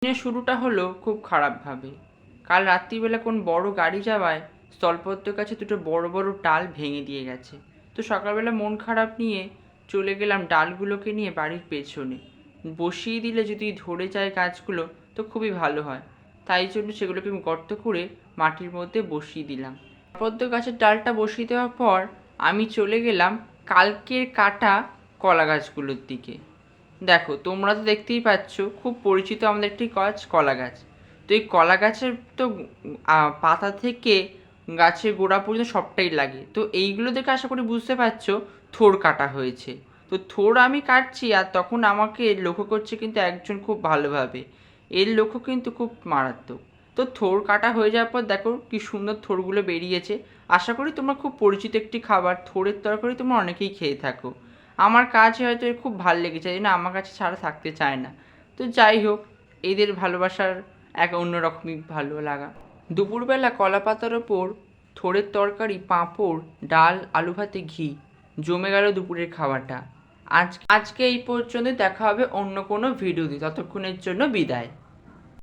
দিনের শুরুটা হলো খুব খারাপভাবে। কাল রাত্রিবেলা কোন বড় গাড়ি যাওয়ায় স্থলপথের কাছে দুটো বড় বড় ডাল ভেঙে দিয়ে গেছে। তো সকালবেলা মন খারাপ নিয়ে চলে গেলাম ডালগুলোকে নিয়ে বাড়ির পেছনে। বসিয়ে দিলে যদি ধরে যায় গাছগুলো তো খুবই ভালো হয়। তাই জন্য সেগুলোকে আমি গর্ত করে মাটির মধ্যে বসিয়ে দিলাম। স্থলপদ্ম গাছের ডালটা বসিয়ে দেওয়ার পর আমি চলে গেলাম কালকের কাটা কলা গাছগুলোর দিকে। দেখো, তোমরা তো দেখতেই পাচ্ছ খুব পরিচিত আমাদের একটি গাছ কলা গাছ। তো এই কলা গাছের তো পাতা থেকে গাছের গোড়া পর্যন্ত সবটাই লাগে। তো এইগুলো দেখে আশা করি বুঝতে পারছো থোড় কাটা হয়েছে। তো থোড় আমি কাটছি আর তখন আমাকে লক্ষ্য করছে কিন্তু একজন খুব ভালোভাবে। এর লক্ষ্য কিন্তু খুব মারাত্মক। তো থোড় কাটা হয়ে যাওয়ার পর দেখো কি সুন্দর থোড়গুলো বেরিয়েছে। আশা করি তোমরা খুব পরিচিত একটি খাবার থোড়ের তরকারি তোমরা অনেকেই খেয়ে থাকো। আমার কাছে হয়তো এর খুব ভাল লেগেছে, এই জন্য আমার কাছে ছাড়া থাকতে চায় না। তো যাই হোক, এদের ভালোবাসার এক অন্যরকমই ভালো লাগা। দুপুরবেলা কলা পাতার ওপর থোড়ের তরকারি, পাঁপড়, ডাল, আলু ভাতে ঘি, জমে গেল দুপুরের খাওয়াটা। আজকে এই পর্যন্ত, দেখা হবে অন্য কোনো ভিডিওতে। ততক্ষণের জন্য বিদায়।